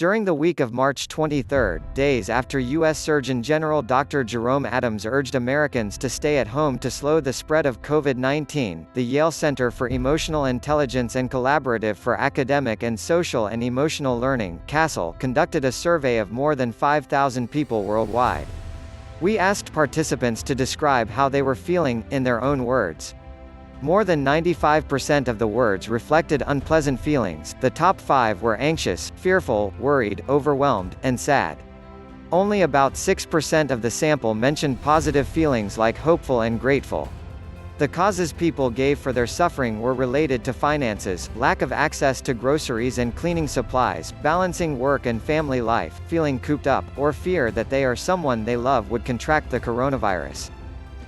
During the week of March 23, days after U.S. Surgeon General Dr. Jerome Adams urged Americans to stay at home to slow the spread of COVID-19, the Yale Center for Emotional Intelligence and Collaborative for Academic and Social and Emotional Learning (CASEL) conducted a survey of more than 5,000 people worldwide. We asked participants to describe how they were feeling, in their own words. More than 95% of the words reflected unpleasant feelings. The top 5 were anxious, fearful, worried, overwhelmed, and sad. Only about 6% of the sample mentioned positive feelings like hopeful and grateful. The causes people gave for their suffering were related to finances, lack of access to groceries and cleaning supplies, balancing work and family life, feeling cooped up, or fear that they or someone they love would contract the coronavirus.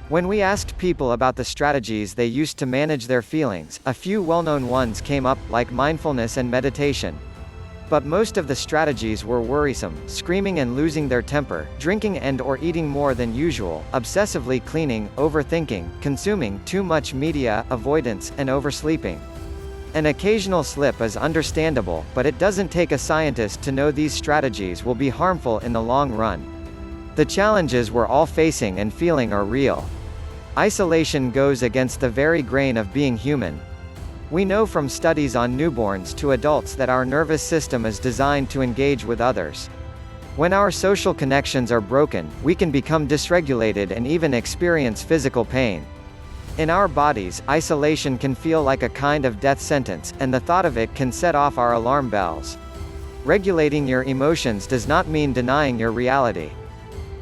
When we asked people about the strategies they used to manage their feelings, a few well-known ones came up, like mindfulness and meditation. But most of the strategies were worrisome: screaming and losing their temper, drinking and/or eating more than usual, obsessively cleaning, overthinking, consuming too much media, avoidance, and oversleeping. An occasional slip is understandable, but it doesn't take a scientist to know these strategies will be harmful in the long run. The challenges we're all facing and feeling are real. Isolation goes against the very grain of being human. We know from studies on newborns to adults that our nervous system is designed to engage with others. When our social connections are broken, we can become dysregulated and even experience physical pain. In our bodies, isolation can feel like a kind of death sentence, and the thought of it can set off our alarm bells. Regulating your emotions does not mean denying your reality.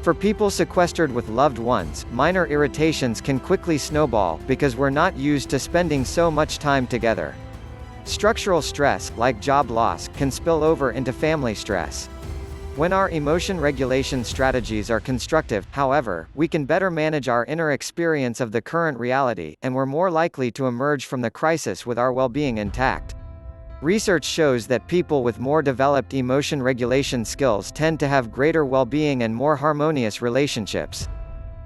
For people sequestered with loved ones, minor irritations can quickly snowball, because we're not used to spending so much time together. Structural stress, like job loss, can spill over into family stress. When our emotion regulation strategies are constructive, however, we can better manage our inner experience of the current reality, and we're more likely to emerge from the crisis with our well-being intact. Research shows that people with more developed emotion regulation skills tend to have greater well-being and more harmonious relationships.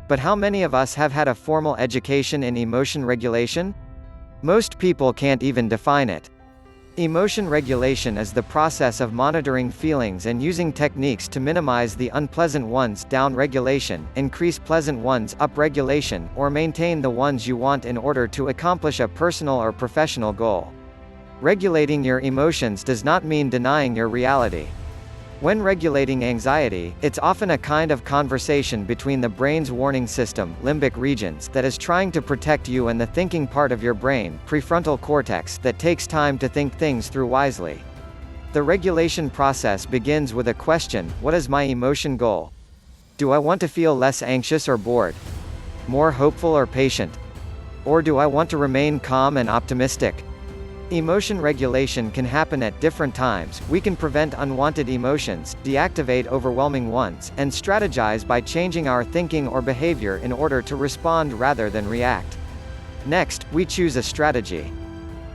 But how many of us have had a formal education in emotion regulation? Most people can't even define it. Emotion regulation is the process of monitoring feelings and using techniques to minimize the unpleasant ones, down-regulation, increase pleasant ones, up-regulation, or maintain the ones you want in order to accomplish a personal or professional goal. Regulating your emotions does not mean denying your reality. When regulating anxiety, it's often a kind of conversation between the brain's warning system, limbic regions, that is trying to protect you, and the thinking part of your brain, prefrontal cortex, that takes time to think things through wisely. The regulation process begins with a question: what is my emotion goal? Do I want to feel less anxious or bored? More hopeful or patient? Or do I want to remain calm and optimistic? Emotion regulation can happen at different times. We can prevent unwanted emotions, deactivate overwhelming ones, and strategize by changing our thinking or behavior in order to respond rather than react. Next, we choose a strategy.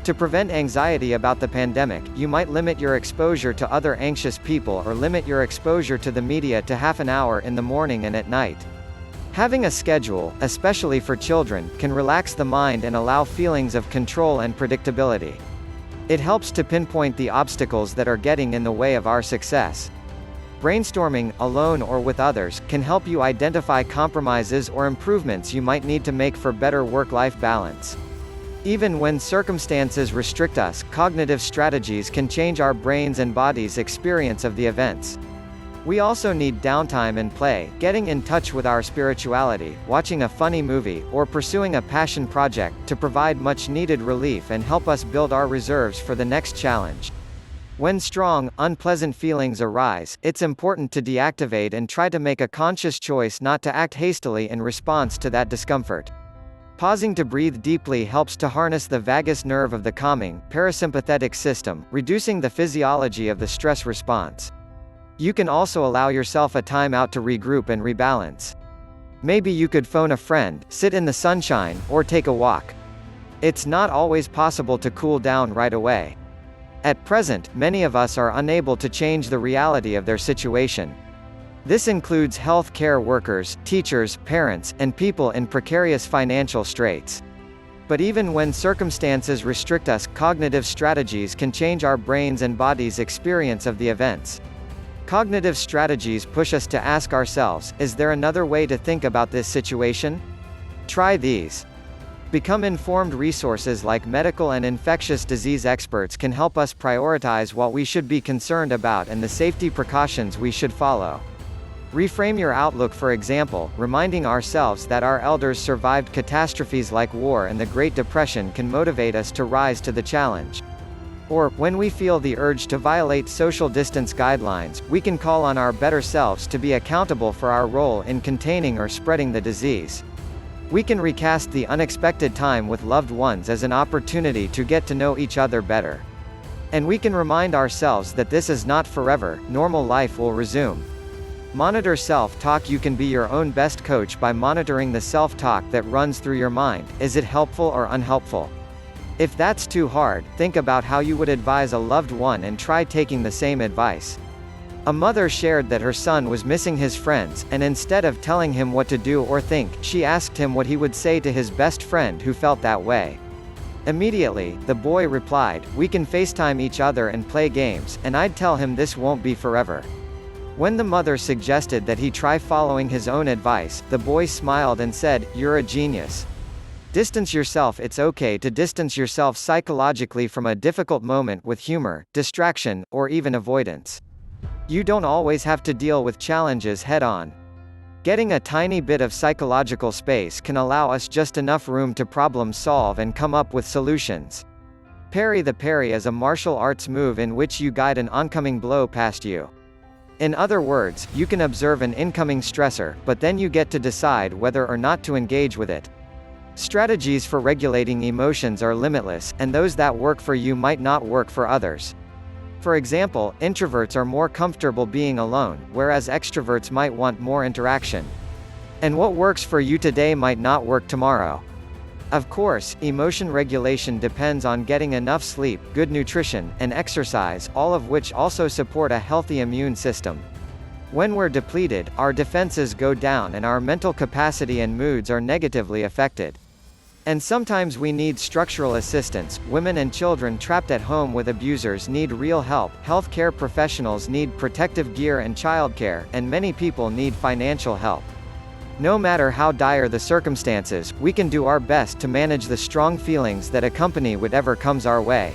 To prevent anxiety about the pandemic, you might limit your exposure to other anxious people or limit your exposure to the media to half an hour in the morning and at night. Having a schedule, especially for children, can relax the mind and allow feelings of control and predictability. It helps to pinpoint the obstacles that are getting in the way of our success. Brainstorming, alone or with others, can help you identify compromises or improvements you might need to make for better work-life balance. Even when circumstances restrict us, cognitive strategies can change our brains' and bodies' experience of the events. We also need downtime and play, getting in touch with our spirituality, watching a funny movie, or pursuing a passion project, to provide much-needed relief and help us build our reserves for the next challenge. When strong, unpleasant feelings arise, it's important to deactivate and try to make a conscious choice not to act hastily in response to that discomfort. Pausing to breathe deeply helps to harness the vagus nerve of the calming, parasympathetic system, reducing the physiology of the stress response. You can also allow yourself a time out to regroup and rebalance. Maybe you could phone a friend, sit in the sunshine, or take a walk. It's not always possible to cool down right away. At present, many of us are unable to change the reality of their situation. This includes health care workers, teachers, parents, and people in precarious financial straits. But even when circumstances restrict us, cognitive strategies can change our brains' and bodies' experience of the events. Cognitive strategies push us to ask ourselves, is there another way to think about this situation? Try these. Become informed. Resources like medical and infectious disease experts can help us prioritize what we should be concerned about and the safety precautions we should follow. Reframe your outlook. For example, reminding ourselves that our elders survived catastrophes like war and the Great Depression can motivate us to rise to the challenge. Or, when we feel the urge to violate social distance guidelines, we can call on our better selves to be accountable for our role in containing or spreading the disease. We can recast the unexpected time with loved ones as an opportunity to get to know each other better. And we can remind ourselves that this is not forever, normal life will resume. Monitor self-talk. You can be your own best coach by monitoring the self-talk that runs through your mind. Is it helpful or unhelpful? If that's too hard, think about how you would advise a loved one and try taking the same advice. A mother shared that her son was missing his friends, and instead of telling him what to do or think, she asked him what he would say to his best friend who felt that way. Immediately, the boy replied, "We can FaceTime each other and play games, and I'd tell him this won't be forever." When the mother suggested that he try following his own advice, the boy smiled and said, "You're a genius." Distance yourself. It's okay to distance yourself psychologically from a difficult moment with humor, distraction, or even avoidance. You don't always have to deal with challenges head-on. Getting a tiny bit of psychological space can allow us just enough room to problem solve and come up with solutions. Parry. The parry is a martial arts move in which you guide an oncoming blow past you. In other words, you can observe an incoming stressor, but then you get to decide whether or not to engage with it. Strategies for regulating emotions are limitless, and those that work for you might not work for others. For example, introverts are more comfortable being alone, whereas extroverts might want more interaction. And what works for you today might not work tomorrow. Of course, emotion regulation depends on getting enough sleep, good nutrition, and exercise, all of which also support a healthy immune system. When we're depleted, our defenses go down and our mental capacity and moods are negatively affected. And sometimes we need structural assistance. Women and children trapped at home with abusers need real help, healthcare professionals need protective gear and childcare, and many people need financial help. No matter how dire the circumstances, we can do our best to manage the strong feelings that accompany whatever comes our way.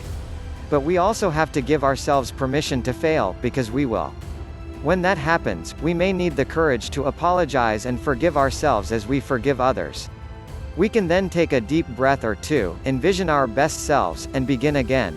But we also have to give ourselves permission to fail, because we will. When that happens, we may need the courage to apologize and forgive ourselves as we forgive others. We can then take a deep breath or two, envision our best selves, and begin again.